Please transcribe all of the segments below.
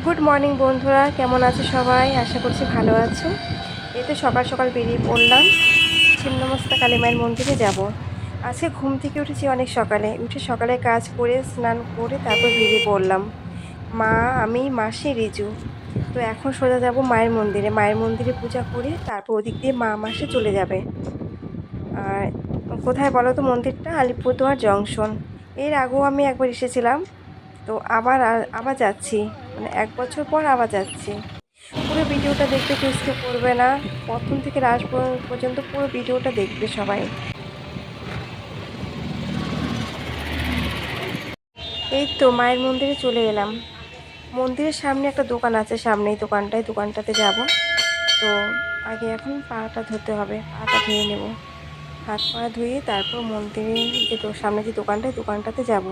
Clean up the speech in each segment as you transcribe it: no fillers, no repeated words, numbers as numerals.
Good morning বন্ধুরা, কেমন আছো সবাই? আশা করছি ভালো আছো। এই তো সকাল সকাল বেরিয়ে পড়লাম, ছিন্নমস্তা কালী মায়ের মন্দিরে যাব। আজকে ঘুম থেকে উঠেছি অনেক সকালে, উঠে সকালে কাজ করে স্নান করে তারপর বেরিয়ে পড়লাম। মা, আমি, মাসি, রিজু। তো এখন সোজা যাব মায়ের মন্দিরে। মায়ের মন্দিরে পূজা করে তারপর ওদিক দিয়ে মা মাসে চলে যাবে। আর কোথায় বলো তো মন্দিরটা? আলিপুরদুয়ার জংশন। এর আগেও আমি একবার এসেছিলাম, তো আবার যাচ্ছি, মানে 1 বছর পর আবার যাচ্ছি। পুরো ভিডিওটা দেখবে, কেউ স্কিপ করবে না। প্রথম থেকে লাস্ট পর্যন্ত পুরো ভিডিওটা দেখবে সবাই। এই তো মায়ের মন্দিরে চলে এলাম। মন্দিরের সামনে একটা দোকান আছে, সামনেই দোকানটাতে যাব। তো আগে এখন পাটা ধুতে হবে, পাটা ধুয়ে নেব। হাত পা ধুয়ে তারপর মন্দিরে সামনে যে দোকানটাতে যাব।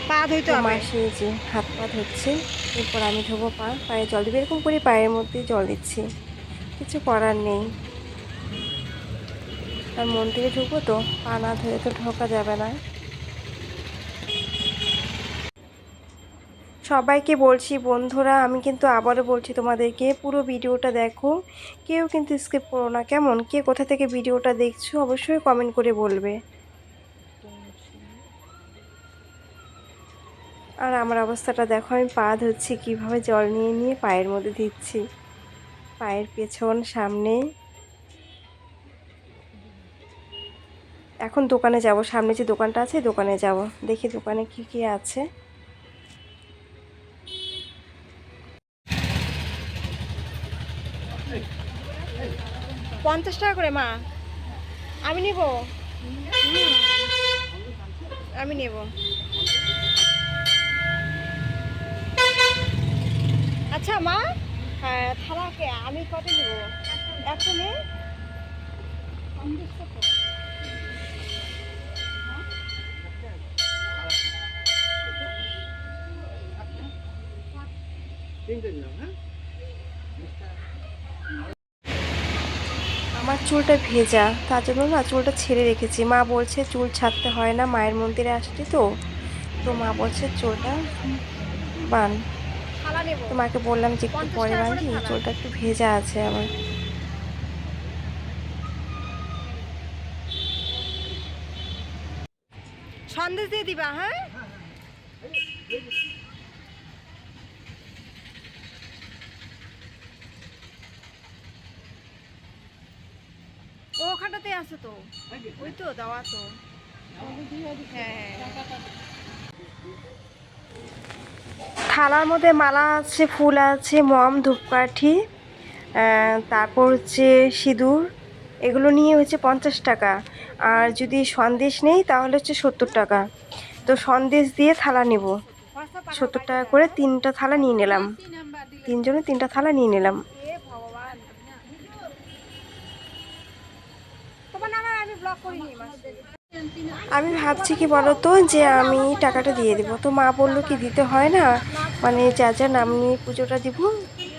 পা ধুইতে তো হবে। মাসি যে হাত পা ধুচ্ছে, এরপর আমি ধোবো পা, পায়ে জল দেবো, এরকম করে পায়ের মধ্যে জল দিচ্ছি। কিছু করার নেই, আর মন্দিরে ঢুকবো তো, পা না ধুয়ে তো ঢোকা যাবে না। সবাইকে বলছি বন্ধুরা, আমি কিন্তু আবারও বলছি তোমাদেরকে, পুরো ভিডিওটা দেখো, কেউ কিন্তু স্কিপ করো না, কেমন? কে কোথা থেকে ভিডিওটা দেখছো অবশ্যই কমেন্ট করে বলবে। আর আমার অবস্থাটা দেখো, আমি পা ধুচ্ছি কীভাবে, জল নিয়ে নিয়ে পায়ের মধ্যে দিচ্ছি, পায়ের পেছন সামনে। এখন দোকানে যাব, সামনে যে দোকানটা আছে দোকানে যাব, দেখি দোকানে কি কি আছে। 50 টাকা করে মা। আমি নিব। আমি নেব। আচ্ছা মা, হ্যাঁ থালাকে আমি কত নেব? একশো নে। আমার চুলটা ভেজা, তার জন্য না চুলটা ছেড়ে রেখেছি। মা বলছে চুল ছাড়তে হয় না, মায়ের মন্দিরে আসছি তো, তো মা বলছে চুলটা বান। থালা নেব। তো মাকে বললাম যে একটু 50 পরে টাকা করে বাঁধি, থালা। চুলটা একটু ভেজা আছে আমার। সন্দেশ দিয়ে দিবা, হ্যাঁ? ও ওখানটাতে আছে তো, ওই তো দেওয়া তো। হ্যাঁ হ্যাঁ। থালার মধ্যে মালা আছে, ফুল আছে, মম, ধূপকাঠি, তারপর হচ্ছে সিঁদুর, এগুলো নিয়ে হচ্ছে 50 টাকা। আর যদি সন্দেশ নেই তাহলে হচ্ছে 70 টাকা। তো সন্দেশ দিয়ে থালা নেব, হোয়াটসঅ্যাপ পাঠাও, 70 টাকা বাইরে করে হ্যাঁ। 3টা থালা নিয়ে নিলাম। তিনজনে 3টা থালা নিয়ে নিলাম। এ ভগবান, তোমার নামে আমি ব্লক করিনি মাসি। আমি ভাবছি কি বলতো, যে আমি টাকাটা দিয়ে দেবো, তো মা বললো কি দিতে হয় না, মানে যা যা নাম নিয়ে পুজোটা দিব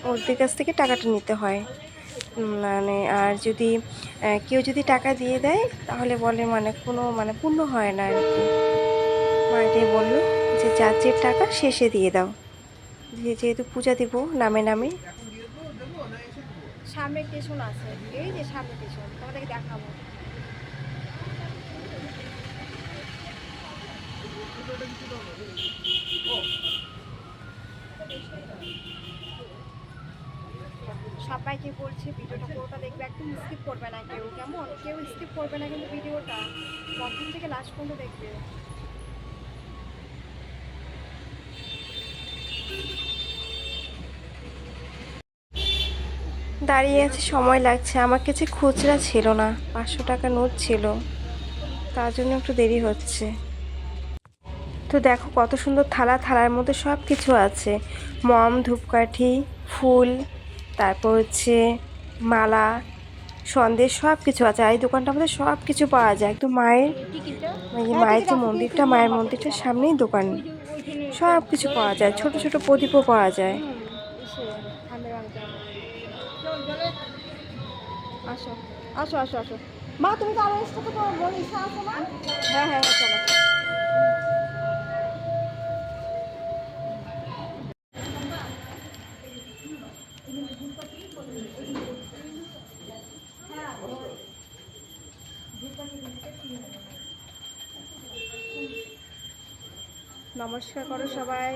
ওদের কাছ থেকে টাকাটা নিতে হয়। মানে আর যদি কেউ যদি টাকা দিয়ে দেয় তাহলে বলে মানে কোনো মানে পূর্ণ হয় না আর কি। মা এটাই বললো যে যার যে টাকা শেষে দিয়ে দাও, যেহেতু পূজা দিব নামে নামে। সামনে স্টেশন আছে, এই যে সামনে স্টেশন, তোমাদেরকে দেখাবো। সবাইকে বলছে ভিডিওটা পুরোটা দেখবে, একদম স্কিপ করবে না কেউ, কেমন? কেউ স্কিপ করবে না কিন্তু ভিডিওটা প্রথম থেকে লাস্ট পর্যন্ত দেখবে। দাঁড়িয়ে আছে, সময় লাগছে, আমার কাছে খুচরা ছিল না, 500 টাকা নোট ছিল, তার জন্য একটু দেরি হচ্ছে। তো দেখো কত সুন্দর থালা, থালার মধ্যে সব কিছু আছে, মম, ধূপকাঠি, ফুল, তারপর হচ্ছে মালা, সন্দেশ, সব কিছু আছে। আর এই দোকানটার মধ্যে সব কিছু পাওয়া যায়, একদম মায়ের, মানে হ্যাঁ মায়ের টিকিট যে আছে, মন্দিরটা, টিকিট মায়ের নাম্বার মন্দিরটার কোথায়? সামনেই দোকান, ওই যে ওইখানে একটা সব কিছু পাওয়া যায়, ছোট ছোট প্রদীপও পাওয়া যায়। এসে ঠান্ডা ভাঙতে হবে। আসো আসো আসো আসো মা, তুমি তো আরো ইচ্ছা তো করো, ইচ্ছা আছে মা। হ্যাঁ হ্যাঁ হ্যাঁ, চলো। নমস্কার করো সবাই।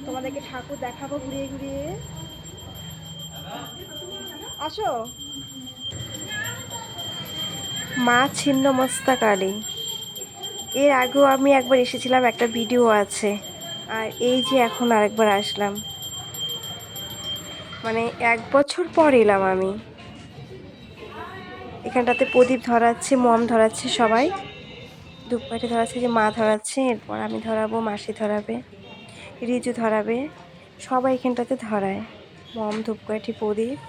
তোমাদেরকে ঠাকুর দেখাবো ঘুরিয়ে ঘুরিয়ে। আসো। মা ছিন্নমস্তা কালী। এর আগেও আমি একবার এসেছিলাম, একটা ভিডিও আছে। আর এই যে এখন আরেকবার আসলাম, মানে 1 বছর পর এলাম আমি। এখানটাতে প্রদীপ ধরাচ্ছে, মম ধরাচ্ছে সবাই, ধূপকাঠি ধরাচ্ছে, যে মা ধরাচ্ছে, এরপর আমি ধরাবো, মাসি ধরাবে, রিজু ধরাবে, সবাই এখানটাতে ধরায় মম, ধূপকাঠি, প্রদীপ।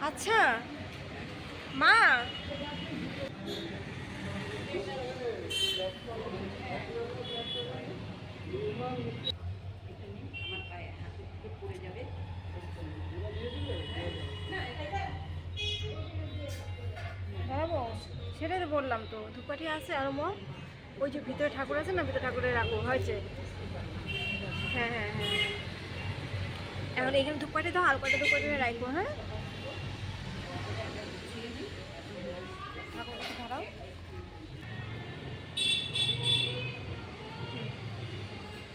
আচ্ছা মা, দাঁড়াবো, সেটাই তো বললাম তো, ধূপকাঠি আছে আর মম, ওই যে ভিতরে ঠাকুর আছে না, ভিতরে ঠাকুরে রাখো, হয়েছে। হ্যাঁ হ্যাঁ হ্যাঁ, এখন এখানে ধূপকাঠি দাও, আর কটা ধূপকাঠি রাখবো। হ্যাঁ, ঠাকুরকে ধরাও।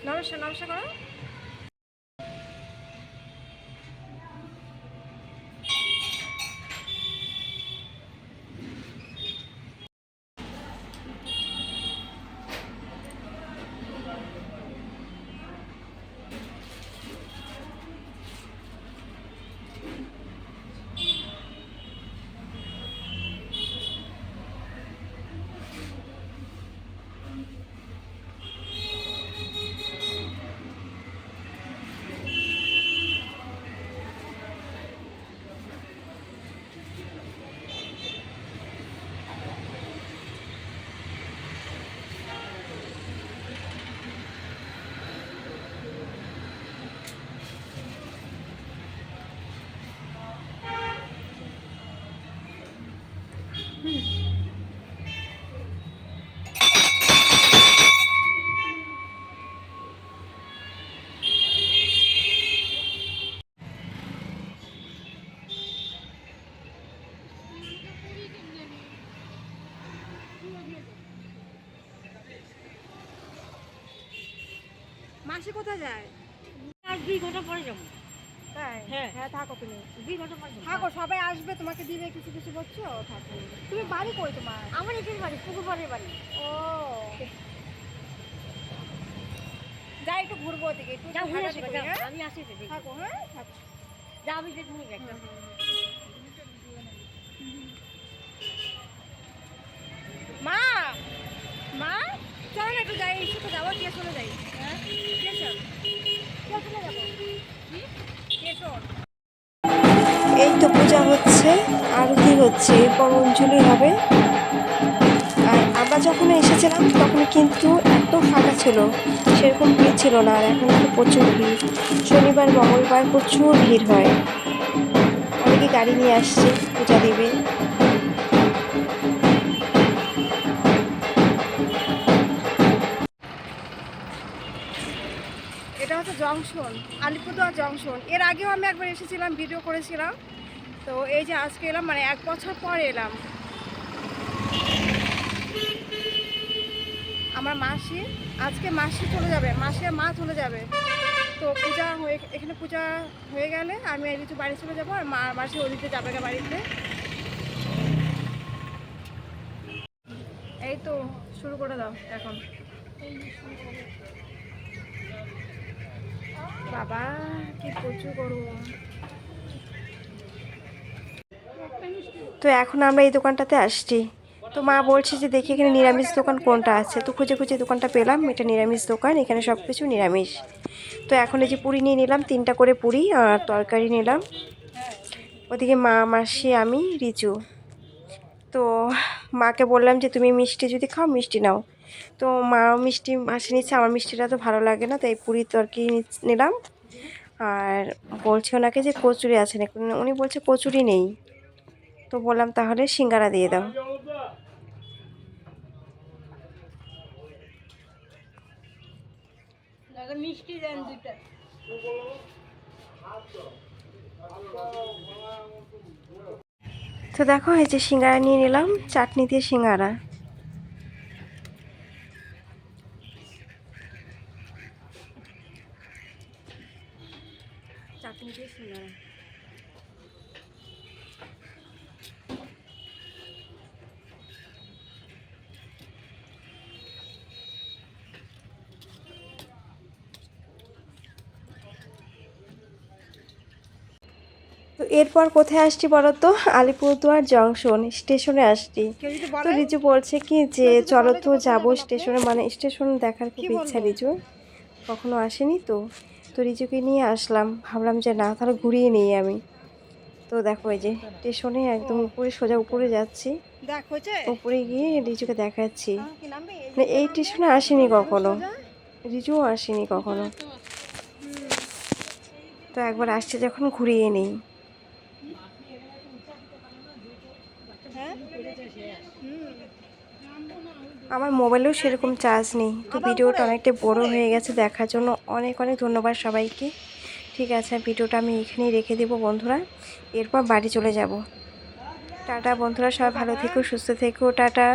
নমস্কার, নমস্কার করো। মাসি কোথায় যায়? আর 2 ঘন্টা পরে যাবো। তাই? হ্যাঁ। হ্যাঁ থাকো তুমি। 2 ঘন্টা পরে যাবো। থাকো, সবাই আসবে তোমাকে দিবে কিছু কিছু করছো, থাকো। তুমি বাড়ি কই তোমার? আমার এখানে বাড়ি, পুকুর পাড়ের বাড়ি। ও যাই একটু ঘুরবো ওদিকে, একটু যাও ঘুরে আসবে, হাঁটাহাঁটি করি, যাও। হ্যাঁ? আমি আসি তো দেখি। থাকো, হ্যাঁ থাকো। যাও, আমি দেখে নিবো একটা। মা মা চলো না একটু যাই, একটু যাবো, স্টেশনে যাই। হ্যাঁ স্টেশনে যাবো। স্টেশন। এই তো পূজা হচ্ছে, আরতি হচ্ছে, এরপর অঞ্জলি হবে। আর আমরা যখন এসেছিলাম তখন কিন্তু একদম ফাঁকা ছিল, সেরকম ভিড় ছিল না। আর এখন তো প্রচুর ভিড়, শনিবার মঙ্গলবার প্রচুর ভিড় হয়। অনেকে গাড়ি নিয়ে আসছে পূজা দেবে। এটা হচ্ছে জংশন, আলিপুরদুয়ার জংশন। এর আগেও আমি একবার এসেছিলাম, ভিডিও করেছিলাম। তো এই যে আজকে এলাম, মানে 1 বছর পর এলাম। আমার মাসি, আজকে মাসি চলে যাবে, মাসি আর মা চলে যাবে। তো পূজা হয়ে, এখানে পূজা হয়ে গেলে আমি আর কিছু বাড়ি চলে যাবো, আর মা মাসি ওদিকে যাবে গা বাড়িতে। এই তো শুরু করে দাও এখন। বাবা কি প্রচুর গরম। তো এখন আমরা এই দোকানটাতে আসছি। তো মা বলছে যে দেখি এখানে নিরামিষ দোকান কোনটা আছে। তো খুঁজে খুঁজে দোকানটা পেলাম, এটা নিরামিষ দোকান, এখানে সব কিছু নিরামিষ। তো এখন এই যে পুরি নিয়ে নিলাম, 3টা করে পুরি আর তরকারি নিলাম। ওদিকে মা, মাসি, আমি, রিচু। তো মাকে বললাম যে তুমি মিষ্টি যদি খাও মিষ্টি নাও। তো মা মিষ্টি মাসি নিচ্ছে, আমার মিষ্টিটা তো ভালো লাগে না, তাই পুরি তরকারি নিলাম। আর বলছি ওনাকে যে কচুরি আছে নাকি, উনি বলছে কচুরি নেই। তো বললাম তাহলে সিঙ্গারা দিয়ে দাও। মিষ্টি দেন 2টা। তো দেখো এই যে সিঙ্গারা নিয়ে নিলাম, চাটনি দিয়ে সিঙ্গারা। চাটনি দিয়ে সিঙ্গারা। তো এরপর কোথায় আসছি বলো তো? আলিপুরদুয়ার জংশন স্টেশনে আসছি। কেউ যদি তো বলে, রিজু বলছে কি যে কেউ যদি চলো বলে যে তো কোথায় যাবো যাবেন আপনি? স্টেশনে, মানে স্টেশন দেখার খুব কি ইচ্ছা বলবো? রিজু, কখনো আসেনি তো। তো রিজুকে নিয়ে আসলাম, ভাবলাম যে না তাহলে ঘুরিয়ে নিই আমি। তো দেখো এই যে স্টেশনে একদম ও। উপরে, সোজা উপরে যাচ্ছি। দেখ হয়েছে। উপরে গিয়ে রিজুকে দেখাচ্ছি। কি নামবে? মানে এই স্টেশনে আসেনি কখনো, সোজা। রিজুও আসেনি কখনো। হুম। তো একবার আসছে যখন ঘুরিয়ে নেই। হ্যাঁ হুম। আমার মোবাইলেও সেরকম চার্জ নেই। তো আবার ভিডিওটা উপরে, অনেকটা বড় উপরে। হয়ে গেছে, দেখার জন্য অনেক অনেক ধন্যবাদ সবাইকে। ঠিক আছে, ভিডিওটা আমি এখানেই রেখে দেবো বন্ধুরা, এরপর বাড়ি চলে যাব। টাটা বন্ধুরা, সবাই ভালো থেকো, সুস্থ থেকো, টাটা।